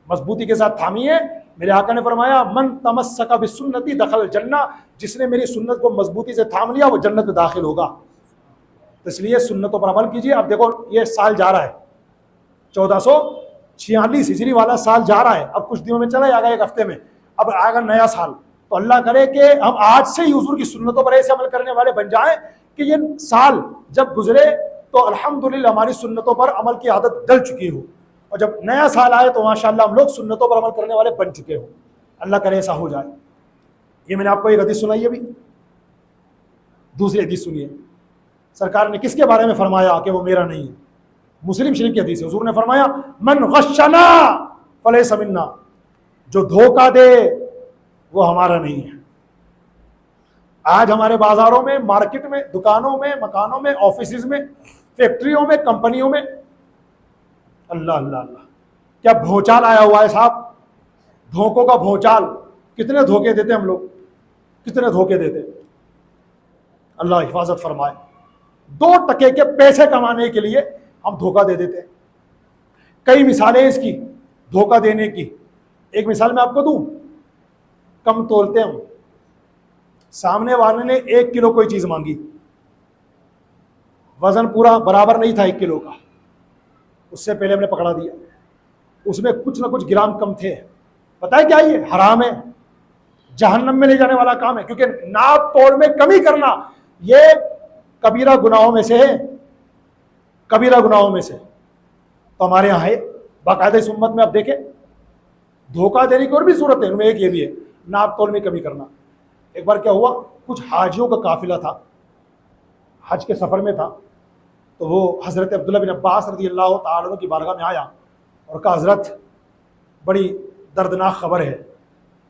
مضبوطی کے ساتھ تھامیے. میرے آقا نے فرمایا من تمسک بسنتی دخل الجنہ, جس نے میری سنت کو مضبوطی سے تھام لیا وہ جنت میں داخل ہوگا. اس لیے سنتوں پر عمل کیجیے. اب دیکھو یہ سال جا رہا ہے, 1446 ہجری والا سال جا رہا ہے. اب کچھ دنوں میں چلا جائے گا, 1 ہفتے میں اب آئے گا نیا سال. تو اللہ کرے کہ ہم آج سے ہی حضور کی سنتوں پر ایسے عمل کرنے والے بن جائیں کہ یہ سال جب گزرے تو الحمدللہ ہماری سنتوں پر عمل کی عادت ڈل چکی ہو, اور جب نیا سال آئے تو ماشاءاللہ ہم لوگ سنتوں پر عمل کرنے والے بن چکے ہوں. اللہ کرے ایسا ہو جائے. یہ میں نے آپ کو ایک حدیث سنائی ہے. ابھی دوسری حدیث سنیے. سرکار نے کس کے بارے میں فرمایا کہ وہ میرا نہیں ہے؟ مسلم شریف کی حدیث ہے. حضور نے فرمایا من غشنا فلیس منا, جو دھوکہ دے وہ ہمارا نہیں ہے. آج ہمارے بازاروں میں, مارکیٹ میں, دکانوں میں, مکانوں میں, آفیسز میں فیکٹریوں میں, کمپنیوں میں. اللہ اللہ اللہ, کیا بھونچال آیا ہوا ہے صاحب, دھوکوں کا بھونچال. کتنے دھوکے دیتے ہم لوگ, کتنے دھوکے دیتے. اللہ حفاظت فرمائے. 2 ٹکے کے پیسے کمانے کے لیے ہم دھوکہ دے دیتے ہیں. کئی مثالیں اس کی دھوکہ دینے کی. ایک مثال میں آپ کو دوں, کم تولتے ہم. سامنے والے نے 1 کلو کوئی چیز مانگی, وزن پورا برابر نہیں تھا 1 کلو کا, اس سے پہلے ہم نے پکڑا دیا, اس میں کچھ نہ کچھ گرام کم تھے. پتہ ہے کیا یہ حرام ہے, جہنم میں لے جانے والا کام ہے, کیونکہ ناپ توڑ میں کمی کرنا یہ کبیرہ گناہوں میں سے ہے, کبیرہ گناہوں میں سے. تو ہمارے یہاں ہے باقاعدہ اس امت میں. آپ دیکھیں دھوکہ دینے کی اور بھی صورت ہے, ان میں ایک یہ بھی ہے ناپ تول میں کمی کرنا. ایک بار کیا ہوا, کچھ حاجیوں کا قافلہ تھا, حج کے سفر میں تھا, تو وہ حضرت عبداللہ بن عباس رضی اللہ تعالیٰ عنہ کی بارگاہ میں آیا اور کہا حضرت بڑی دردناک خبر ہے,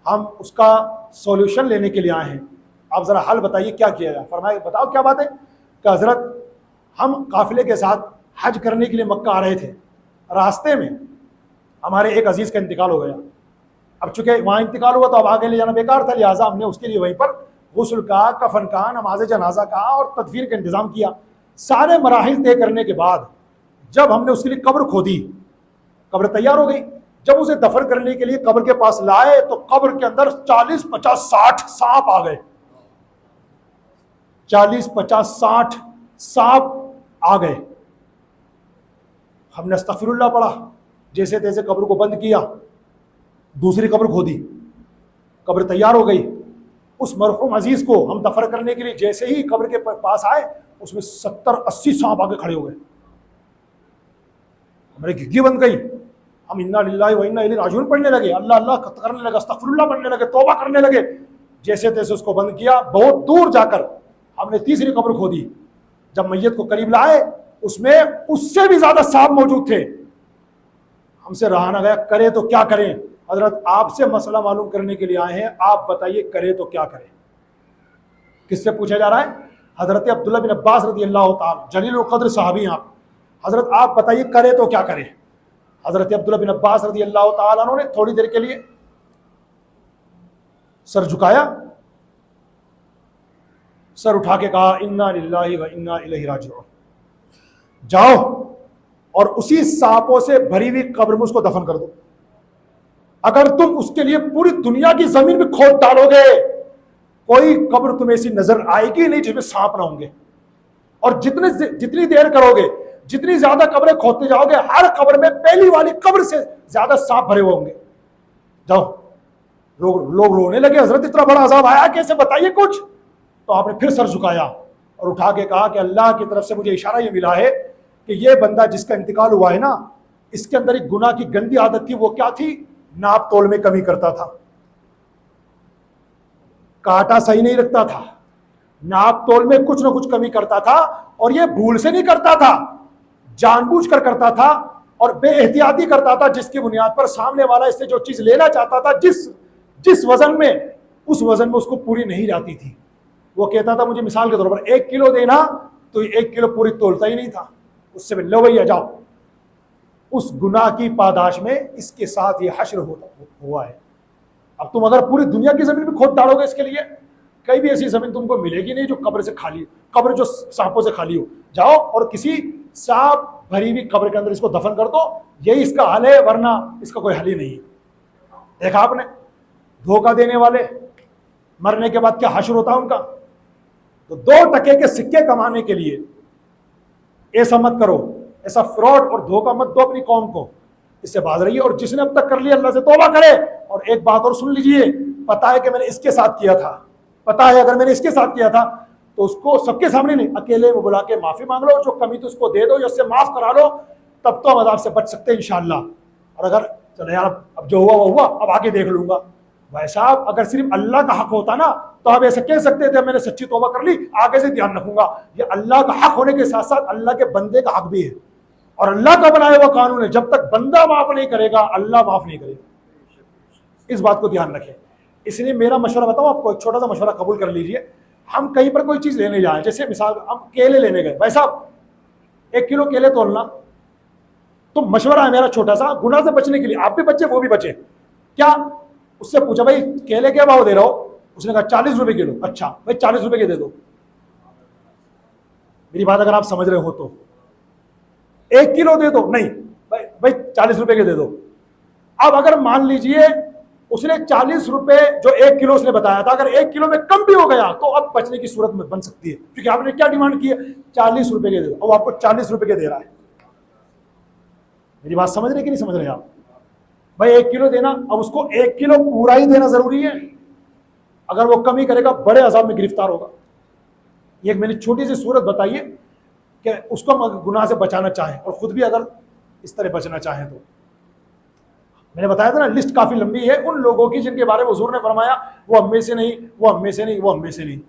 ہم اس کا سولوشن لینے کے لیے آئے ہیں, آپ ذرا حل بتائیے کیا کیا جائے. فرمایا بتاؤ کیا بات ہے. کہ حضرت ہم قافلے کے ساتھ حج کرنے کے لیے مکہ آ رہے تھے, راستے میں ہمارے ایک عزیز کا انتقال ہو گیا. اب چونکہ وہاں انتقال ہوا تو اب آگے لے جانا بیکار تھا, لہٰذا ہم نے اس کے لیے وہیں پر غسل کا, کفن کا, نماز جنازہ کا اور تدفین کا انتظام کیا. سارے مراحل طے کرنے کے بعد جب ہم نے اس کے لیے قبر کھودی, قبر تیار ہو گئی, جب اسے دفن کرنے کے لیے قبر کے پاس لائے تو قبر کے اندر 40 50 60 سانپ آ گئے. 40 50 60 سانپ آ گئے. ہم نے استغفر اللہ پڑھا, جیسے تیسے قبر کو بند کیا, دوسری قبر کھودی, قبر تیار ہو گئی. اس مرحوم عزیز کو ہم دفن کرنے کے لیے جیسے ہی قبر کے پاس آئے, اس میں 70 80 سانپ آ کے کھڑے ہو گئے. ہماری گھگی بند گئی. ہم انا للہ و انا الیہ راجعون پڑھنے لگے, اللہ اللہ کرنے لگے, استغفر اللہ پڑھنے لگے, توبہ کرنے لگے. جیسے تیسے اس کو بند کیا, بہت دور جا کر ہم نے تیسری قبر کھودی. جب میت کو قریب لائے, اس میں اس سے بھی زیادہ سانپ موجود تھے. ہم سے رہا نہ گیا, کرے تو کیا کریں. حضرت آپ سے مسئلہ معلوم کرنے کے لیے آئے ہیں, آپ بتائیے کرے تو کیا کریں. کس سے پوچھا جا رہا ہے؟ حضرت عبداللہ بن عباس رضی اللہ تعالیٰ, جلیل القدر صحابی ہیں آپ. حضرت آپ بتائیے کرے تو کیا کریں. حضرت عبداللہ بن عباس رضی اللہ تعالیٰ عنہ نے تھوڑی دیر کے لیے سر جھکایا, سر اٹھا کے کہا انا للہ و انا الیہ راجعون. جاؤ اور اسی سانپوں سے بھری ہوئی قبر میں اس کو دفن کر دو. اگر تم اس کے لیے پوری دنیا کی زمین میں کھود ڈالو گے, کوئی قبر تمہیں ایسی نظر آئے گی نہیں جس میں سانپ نہ ہوں گے. اور جتنی دیر کرو گے, جتنی زیادہ قبریں کھودتے جاؤ گے, ہر قبر میں پہلی والی قبر سے زیادہ سانپ بھرے ہوئے ہوں گے. جاؤ. لوگ رونے لگے, حضرت اتنا بڑا عذاب آیا کیسے, بتائیے کچھ. تو آپ نے پھر سر جھکایا اور اٹھا کے کہا کہ اللہ کی طرف سے مجھے اشارہ یہ ملا ہے کہ یہ بندہ جس کا انتقال ہوا ہے نا, اس کے اندر ایک گناہ کی گندی عادت تھی. وہ کیا تھی؟ ناپ تول میں کمی کرتا تھا, کاٹا صحیح نہیں رکھتا تھا, ناپ تول میں کچھ نہ کچھ کمی کرتا تھا. اور یہ بھول سے نہیں کرتا تھا, جان بوجھ کر کرتا تھا اور بے احتیاطی کرتا تھا, جس کی بنیاد پر سامنے والا اس سے جو چیز لینا چاہتا تھا جس وزن میں, اس وزن میں اس کو پوری نہیں جاتی تھی. وہ کہتا تھا مجھے مثال کے طور پر 1 کلو دینا, تو 1 کلو پوری تولتا ہی نہیں تھا. اس سے لو بھیا جاؤ. اس گناہ کی پاداش میں اس کے ساتھ یہ حشر ہوا ہے. اب تم اگر پوری دنیا کی زمین میں کھود ڈالو گے اس کے لیے, کئی بھی ایسی زمین تم کو ملے گی نہیں جو قبر سے خالی, قبر جو سانپوں سے خالی ہو. جاؤ اور کسی سانپ بھری ہوئی قبر کے اندر اس کو دفن کر دو, یہی اس کا حل ہے, ورنہ اس کا کوئی حل ہی نہیں. دیکھا آپ نے دھوکہ دینے والے, مرنے کے بعد کیا حشر ہوتا ہے ان کا. تو 2 ٹکے کے سکے کمانے کے لیے ایسا مت کرو, ایسا فراڈ اور دھوکہ مت دو اپنی قوم کو. اس سے باز رہیے, اور جس نے اب تک کر لیا اللہ سے توبہ کرے. اور ایک بات اور سن لیجئے, پتا ہے کہ میں نے اس کے ساتھ کیا تھا, پتا ہے اگر میں نے اس کے ساتھ کیا تھا تو اس کو سب کے سامنے نہیں, اکیلے میں بلا کے معافی مانگ لو, جو کمی تو اس کو دے دو یا اس سے معاف کرا لو, تب تو ہم عذاب سے بچ سکتے ہیں انشاءاللہ. اور اگر چلے یار اب جو ہوا وہ ہوا, اب آگے دیکھ لوں گا. بھائی صاحب اگر صرف اللہ کا حق ہوتا نا تو آپ ایسے کہہ سکتے تھے میں نے سچی توبہ کر لی, آگے سے دھیان رکھوں گا. یہ اللہ کا حق ہونے کے ساتھ ساتھ اللہ کے بندے کا حق بھی ہے, اور اللہ کا بنایا ہوا قانون ہے. جب تک بندہ معاف نہیں کرے گا اللہ معاف نہیں کرے گا. اس بات کو دھیان رکھیں. اس لیے میرا مشورہ بتاؤں آپ کو, ایک چھوٹا سا مشورہ قبول کر لیجئے. ہم کہیں پر کوئی چیز لینے جائیں, جیسے مثال ہم کیلے لینے گئے, بھائی صاحب 1 کلو کیلے تولنا. تو مشورہ ہے میرا چھوٹا سا, گناہ سے بچنے کے لیے, آپ بھی بچے وہ بھی بچے. کیا اس سے پوچھا بھائی کیلے کیا بھاؤ دے رہا ہو؟ اس نے کہا 40 روپے کلو. اچھا بھائی 40 روپے کے دے دو. میری بات اگر آپ سمجھ رہے ہو تو 1 کلو دے دو, نہیں بھائی 40 روپے کے دے دو. اب اگر مان لیجئے اس نے 40 روپے جو 1 کلو اس نے بتایا تھا, اگر 1 کلو میں کم بھی ہو گیا تو اب بچنے کی صورت میں بن سکتی ہے, کیونکہ آپ نے کیا ڈیمانڈ کی ہے, 40 روپے کے دے دو. اب آپ کو 40 روپے کے دے رہا ہے. میری بات سمجھ رہے کہ نہیں سمجھ رہے آپ؟ بھائی 1 کلو دینا, اب اس کو 1 کلو پورا ہی دینا ضروری ہے, اگر وہ کمی کرے گا بڑے عذاب میں گرفتار ہوگا. یہ ایک میں نے چھوٹی سی صورت بتائیے کہ اس کو گناہ سے بچانا چاہیں اور خود بھی اگر اس طرح بچنا چاہیں تو. میں نے بتایا تھا نا لسٹ کافی لمبی ہے ان لوگوں کی جن کے بارے میں حضور نے فرمایا وہ ہم میں سے نہیں, وہ ہم میں سے نہیں, وہ ہم میں سے نہیں.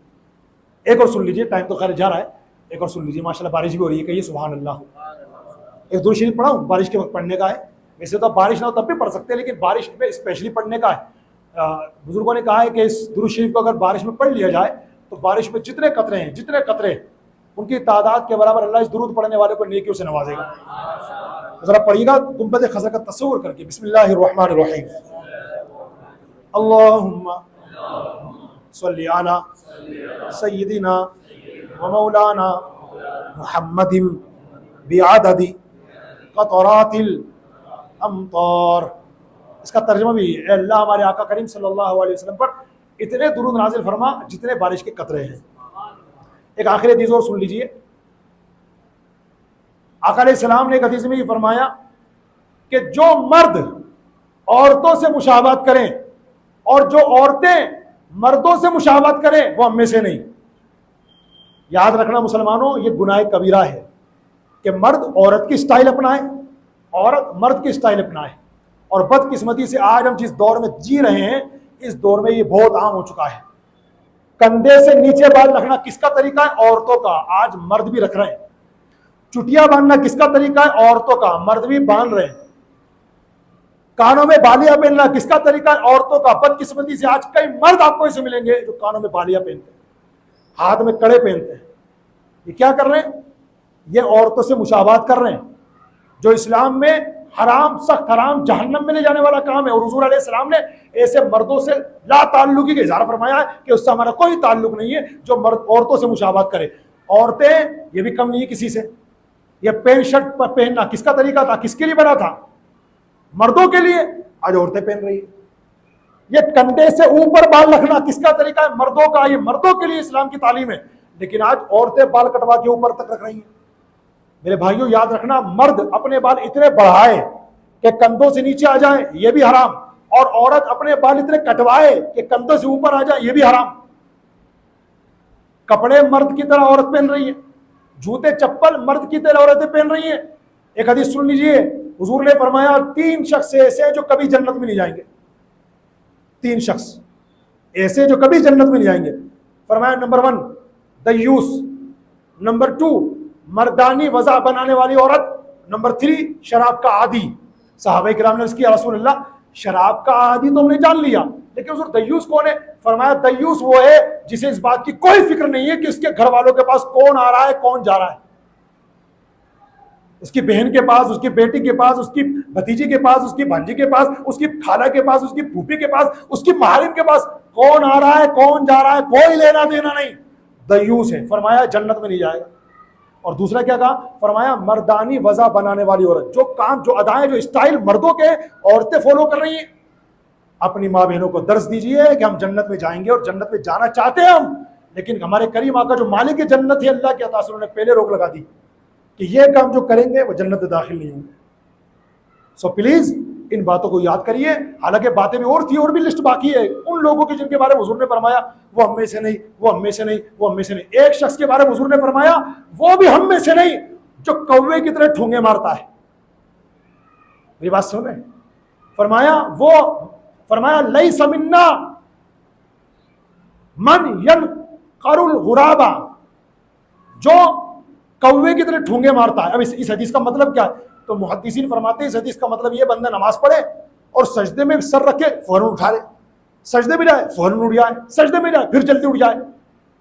ایک اور سن لیجیے, ٹائم تو خیر جا رہا ہے, ایک اور سن لیجیے. ماشاءاللہ بارش بھی ہو رہی ہے, کہیے سبحان اللہ. ایک درود شریف پڑھاؤں, بارش کے وقت پڑھنے کا ہے. ویسے تو بارش نہ ہو تب بھی پڑھ سکتے ہیں, لیکن بارش میں اسپیشلی پڑھنے کا ہے. بزرگوں نے کہا ہے کہ اس درود شریف کو اگر بارش میں پڑھ لیا جائے تو بارش میں جتنے قطرے ان کی تعداد کے برابر اللہ اس درود پڑھنے والے کو نیکیوں سے نوازے گا. ذرا پڑھیے گا گنبد خضر کا تصور کر کے. بسم اللہ الرحمن الرحیم. اللہم صلی علی سیدنا و مولانا محمد بعدد قطرات الامطار. اس کا ترجمہ بھی ہے, اے اللہ ہمارے آقا کریم صلی اللہ علیہ وسلم پر اتنے درود نازل فرما جتنے بارش کے قطرے ہیں. ایک آخری حدیث اور سن لیجئے. آقا علیہ السلام نے ایک حدیث میں یہ فرمایا کہ جو مرد عورتوں سے مشابہت کریں اور جو عورتیں مردوں سے مشابہت کریں وہ ہم میں سے نہیں. یاد رکھنا مسلمانوں, یہ گناہ کبیرہ ہے کہ مرد عورت کی سٹائل اپنائے, عورت مرد کی سٹائل اپنائے. اور بدقسمتی سے آج ہم جس دور میں جی رہے ہیں اس دور میں یہ بہت عام ہو چکا ہے. کندھے سے نیچے بال رکھنا کس کا طریقہ ہے؟ عورتوں کا. آج مرد بھی رکھ رہے ہیں. چٹیاں باندھنا کس کا طریقہ ہے؟ عورتوں کا. مرد بھی باندھ رہے ہیں. کانوں میں بالیاں پہننا کس کا طریقہ ہے؟ عورتوں کا. بدقسمتی سے آج کئی مرد آپ کو ایسے ملیں گے جو کانوں میں بالیاں پہنتے ہیں, ہاتھ میں کڑے پہنتے ہیں. یہ کیا کر رہے ہیں؟ یہ عورتوں سے مشابہت کر رہے ہیں, جو اسلام میں حرام, سخت حرام, جہنم میں لے جانے والا کام ہے. اور حضور علیہ السلام نے ایسے مردوں سے لا تعلقی کا اظہار فرمایا ہے کہ اس سے ہمارا کوئی تعلق نہیں ہے جو مرد عورتوں سے مشابہت کرے. عورتیں یہ بھی کم نہیں ہے کسی سے. یہ پینٹ شرٹ پہننا کس کا طریقہ تھا, کس کے لیے بنا تھا؟ مردوں کے لیے. آج عورتیں پہن رہی ہیں. یہ کندھے سے اوپر بال رکھنا کس کا طریقہ ہے؟ مردوں کا. یہ مردوں کے لیے اسلام کی تعلیم ہے, لیکن آج عورتیں بال کٹوا کے اوپر تک رکھ رہی ہیں. میرے بھائیوں یاد رکھنا, مرد اپنے بال اتنے بڑھائے کہ کندھوں سے نیچے آ جائیں یہ بھی حرام, اور عورت اپنے بال اتنے کٹوائے کہ کندھوں سے اوپر آ جائیں یہ بھی حرام. کپڑے مرد کی طرح عورت پہن رہی ہے, جوتے چپل مرد کی طرح عورتیں پہن رہی ہیں. ایک حدیث سن لیجئے, حضور نے فرمایا 3 شخص ایسے ہیں جو کبھی جنت میں نہیں جائیں گے. 3 شخص ایسے جو کبھی جنت میں نہیں جائیں گے. فرمایا نمبر 1 دیوس, نمبر 2 مردانی وضع بنانے والی عورت, نمبر 3 شراب کا عادی. صحابہ کرام نے اس کی رسول اللہ شراب کا عادی تو ہم نے جان لیا, لیکن حضور دیوس کون ہے؟ فرمایا دیوس وہ ہے جسے اس بات کی کوئی فکر نہیں ہے کہ اس کے گھر والوں کے پاس کون آ رہا ہے کون جا رہا ہے. اس کی بہن کے پاس, اس کی بیٹی کے پاس, اس کی بھتیجی کے پاس, اس کی بھانجی کے پاس, اس کی خالہ کے پاس, اس کی پھوپھی کے پاس, اس کی محارم کے پاس کون آ رہا ہے کون جا رہا ہے کوئی لینا دینا نہیں. دیوس ہے. فرمایا جنت میں نہیں جائے گا. اور دوسرا کیا کہا؟ فرمایا مردانی وضع بنانے والی عورت, جو کام, جو ادائیں, جو اسٹائل مردوں کے عورتیں فالو کر رہی ہیں. اپنی ماں بہنوں کو درس دیجئے کہ ہم جنت میں جائیں گے اور جنت میں جانا چاہتے ہیں ہم, لیکن ہمارے کریم آقا جو مالک جنت ہے اللہ کے عطا سے انہوں نے پہلے روک لگا دی کہ یہ کام جو کریں گے وہ جنت میں داخل نہیں ہوں گے. سو پلیز ان باتوں کو یاد کریے. حالانکہ باتیں بھی اور تھی, اور بھی لسٹ باقی ہے ان لوگوں کی جن کے بارے میں حضور نے فرمایا وہ ہم میں سے نہیں, وہ ہم میں سے نہیں, وہ ہم میں سے نہیں. ایک شخص کے بارے میں حضور نے فرمایا وہ بھی ہم میں سے نہیں جو کوے کی طرح ٹھونگے مارتا ہے. میری بات سن رہے ہیں؟ فرمایا لیس منا من ینقر الغرابا, جو کوے کی طرح ٹھونگے مارتا ہے. اب اس حدیث کا مطلب کیا ہے؟ تو محدثین فرماتے ہیں اس حدیث کا مطلب یہ بندہ نماز پڑھے اور سجدے میں سر رکھے فوراً اٹھا لے, سجدے میں جائے فوراً اٹھ جائے, سجدے میں جائے پھر جلدی اٹھ جائے.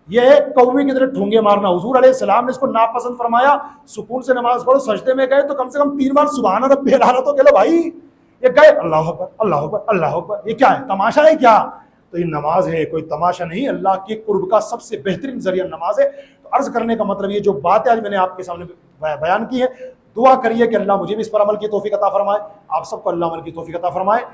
یہ ہے کوے کی طرح ٹھونگے مارنا. حضور علیہ السلام نے اس کو ناپسند فرمایا. سکون سے نماز پڑھو, سجدے میں گئے تو کم سے کم 3 بار سبحان ربی الاعلیٰ تو کہہ لو بھائی. یہ گئے اللہ اکبر اللہ اکبر اللہ اکبر, یہ کیا ہے, تماشا ہے کیا؟ تو یہ نماز ہے, کوئی تماشا نہیں. اللہ کے قرب کا سب سے بہترین ذریعہ نماز ہے. تو عرض کرنے کا مطلب یہ جو باتیں آج میں نے آپ کے سامنے بیان کی ہے, دعا کریے کہ اللہ مجھے بھی اس پر عمل کی توفیق عطا فرمائے, آپ سب کو اللہ عمل کی توفیق عطا فرمائے.